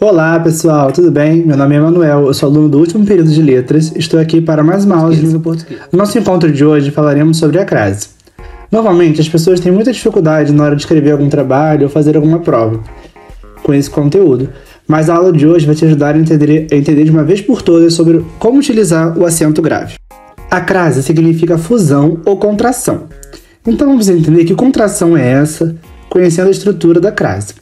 Olá pessoal, tudo bem? Meu nome é Emanuel, eu sou aluno do último período de letras, estou aqui para mais uma aula de língua portuguesa. No nosso encontro de hoje falaremos sobre a crase. Normalmente as pessoas têm muita dificuldade na hora de escrever algum trabalho ou fazer alguma prova com esse conteúdo, mas a aula de hoje vai te ajudar a entender de uma vez por todas sobre como utilizar o acento grave. A crase significa fusão ou contração. Então vamos entender que contração é essa, conhecendo a estrutura da crase.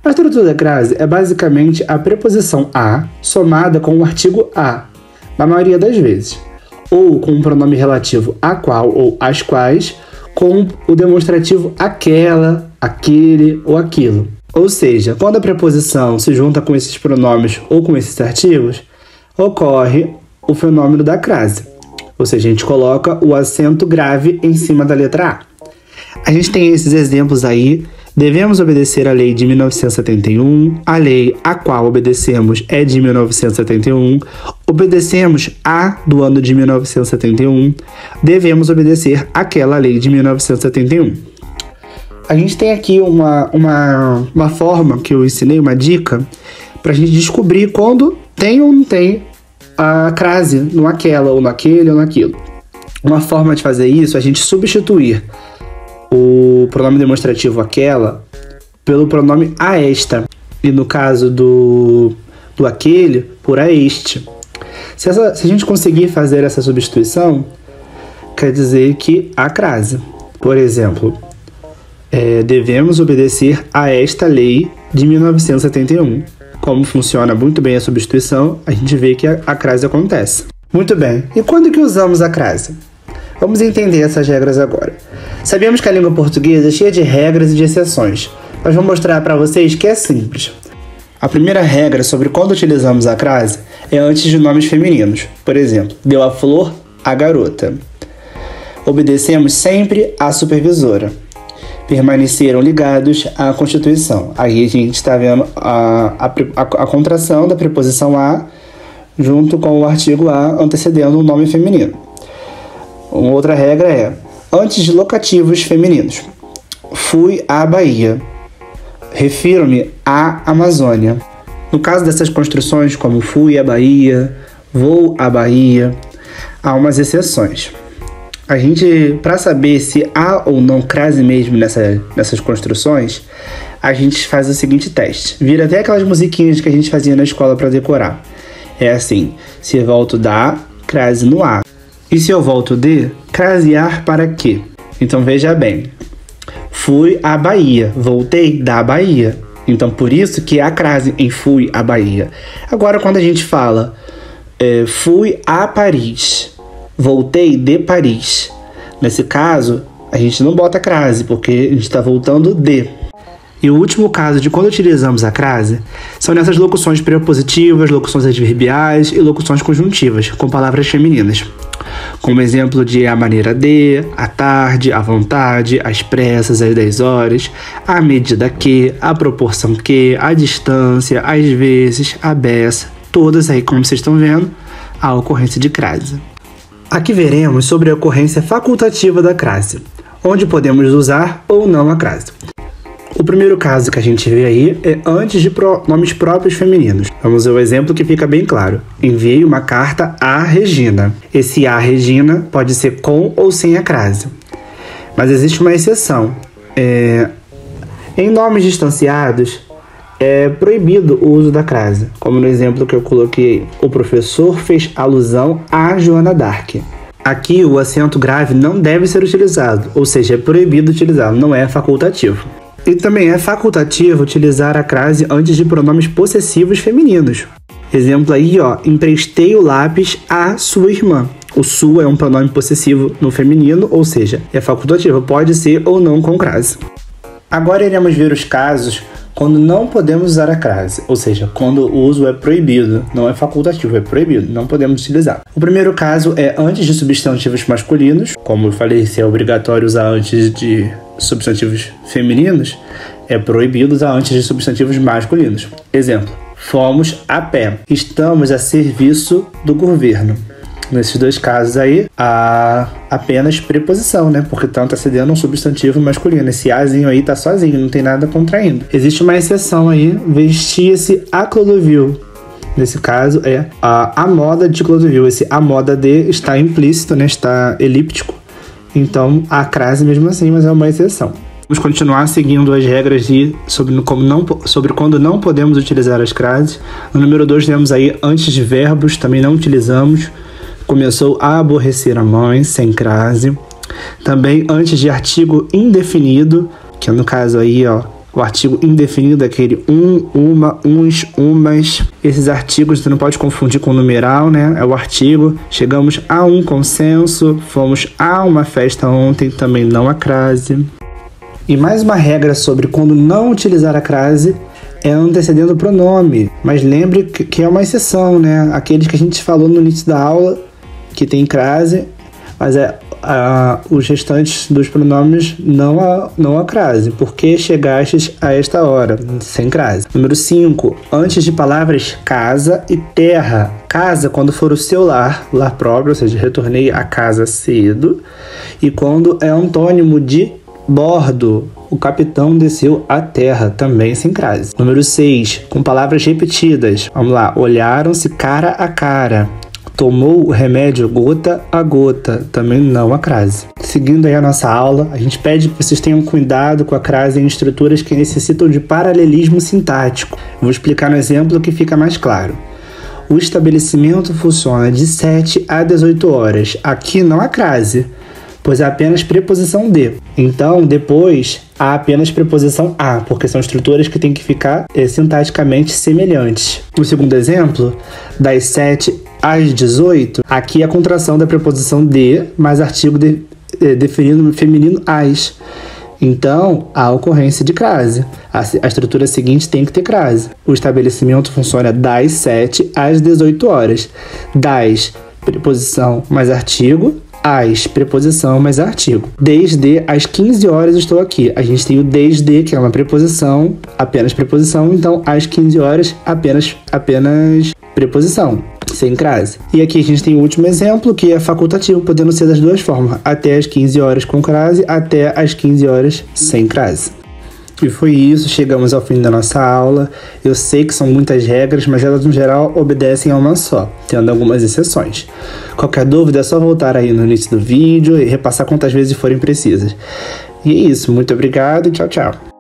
A estrutura da crase é basicamente a preposição a somada com o artigo a, na maioria das vezes, ou com o pronome relativo a qual ou as quais, com o demonstrativo aquela, aquele ou aquilo. Ou seja, quando a preposição se junta com esses pronomes ou com esses artigos, ocorre o fenômeno da crase. Ou seja, a gente coloca o acento grave em cima da letra A. A gente tem esses exemplos aí. Devemos obedecer à lei de 1971, a lei a qual obedecemos é de 1971, obedecemos a do ano de 1971, devemos obedecer àquela lei de 1971. A gente tem aqui uma forma que eu ensinei, uma dica, para a gente descobrir quando tem ou não tem a crase no aquela, ou naquele, ou naquilo. Uma forma de fazer isso é a gente substituir o pronome demonstrativo aquela pelo pronome a esta, e no caso do aquele, por a este. Se a gente conseguir fazer essa substituição, quer dizer que há crase. Por exemplo, devemos obedecer a esta lei de 1971. Como funciona muito bem a substituição, a gente vê que a crase acontece. Muito bem, e quando que usamos a crase? Vamos entender essas regras agora. Sabemos que a língua portuguesa é cheia de regras e de exceções, mas vou mostrar para vocês que é simples. A primeira regra sobre quando utilizamos a crase é antes de nomes femininos. Por exemplo, deu a flor à garota. Obedecemos sempre à supervisora. Permaneceram ligados à Constituição. Aí a gente está vendo a contração da preposição a junto com o artigo a antecedendo o nome feminino. Uma outra regra é antes de locativos femininos. Fui à Bahia. Refiro-me à Amazônia. No caso dessas construções, como fui à Bahia, vou à Bahia, há umas exceções. A gente, para saber se há ou não crase mesmo nessas construções, a gente faz o seguinte teste. Vira até aquelas musiquinhas que a gente fazia na escola para decorar. É assim, se eu volto da, crase no a. E se eu volto de, crasear para quê? Então veja bem. Fui à Bahia, voltei da Bahia. Então por isso que há crase em fui à Bahia. Agora quando a gente fala fui a Paris, voltei de Paris. Nesse caso, a gente não bota crase, porque a gente está voltando de. E o último caso de quando utilizamos a crase são nessas locuções prepositivas, locuções adverbiais e locuções conjuntivas, com palavras femininas. Como exemplo de a maneira de, à tarde, à vontade, às pressas, às 10 horas, à medida que, à proporção que, à distância, às vezes, à beça, todas aí, como vocês estão vendo, a ocorrência de crase. Aqui veremos sobre a ocorrência facultativa da crase, onde podemos usar ou não a crase. O primeiro caso que a gente vê aí é antes de pronomes próprios femininos. Vamos ver o exemplo que fica bem claro. Enviei uma carta à Regina. Esse a Regina pode ser com ou sem a crase. Mas existe uma exceção. Em nomes distanciados, é proibido o uso da crase. Como no exemplo que eu coloquei, o professor fez alusão a Joana d'Arc. Aqui o acento grave não deve ser utilizado, ou seja, é proibido utilizá-lo, não é facultativo. E também é facultativo utilizar a crase antes de pronomes possessivos femininos. Exemplo aí, ó, emprestei o lápis à sua irmã. O sua é um pronome possessivo no feminino, ou seja, é facultativo, pode ser ou não com crase. Agora iremos ver os casos quando não podemos usar a crase, ou seja, quando o uso é proibido, não é facultativo, é proibido, não podemos utilizar. O primeiro caso é antes de substantivos masculinos, como eu falei, se é obrigatório usar antes de substantivos femininos, é proibido usar antes de substantivos masculinos. Exemplo, fomos a pé, estamos a serviço do governo. Nesses dois casos aí, há apenas preposição, né? Porque tá antecedendo um substantivo masculino. Esse azinho aí tá sozinho, não tem nada contraindo. Existe uma exceção aí, vestia-se a Clodovil. Nesse caso é a moda de Clodovil. Esse a moda de está implícito, né? Está elíptico. Então, a crase mesmo assim, mas é uma exceção. Vamos continuar seguindo as regras sobre quando não podemos utilizar as crases. No número 2 temos aí antes de verbos, também não utilizamos. Começou a aborrecer a mãe, sem crase. Também antes de artigo indefinido, que é no caso aí, ó, o artigo indefinido, aquele uma, uns, umas. Esses artigos você não pode confundir com o numeral, né? É o artigo. Chegamos a um consenso, fomos a uma festa ontem, também não a crase. E mais uma regra sobre quando não utilizar a crase é antecedendo o pronome. Mas lembre que é uma exceção, né? Aqueles que a gente falou no início da aula, que tem crase, mas os restantes dos pronomes não a crase. Por que chegastes a esta hora? Sem crase. Número 5. Antes de palavras casa e terra. Casa quando for o seu lar próprio, ou seja, retornei a casa cedo. E quando é antônimo de bordo, o capitão desceu à terra, também sem crase. Número 6. Com palavras repetidas. Vamos lá. Olharam-se cara a cara. Tomou o remédio gota a gota, também não a crase. Seguindo aí a nossa aula, a gente pede que vocês tenham cuidado com a crase em estruturas que necessitam de paralelismo sintático. Vou explicar no exemplo que fica mais claro. O estabelecimento funciona de 7 a 18 horas. Aqui não há crase, pois há apenas preposição de. Então, depois, há apenas preposição a, porque são estruturas que têm que ficar sintaticamente semelhantes. No segundo exemplo, das 7 às 18, aqui é a contração da preposição de, mais artigo definido no feminino as. Então, há ocorrência de crase. A estrutura seguinte tem que ter crase. O estabelecimento funciona das 7 às 18 horas. Das, preposição mais artigo. As, preposição mais artigo. Desde as 15 horas estou aqui. A gente tem o desde, que é uma preposição, apenas preposição. Então, às 15 horas, apenas preposição, sem crase. E aqui a gente tem o último exemplo, que é facultativo, podendo ser das duas formas. Até as 15 horas com crase, até as 15 horas sem crase. E foi isso, chegamos ao fim da nossa aula. Eu sei que são muitas regras, mas elas no geral obedecem a uma só, tendo algumas exceções. Qualquer dúvida é só voltar aí no início do vídeo e repassar quantas vezes forem precisas. E é isso, muito obrigado e tchau, tchau.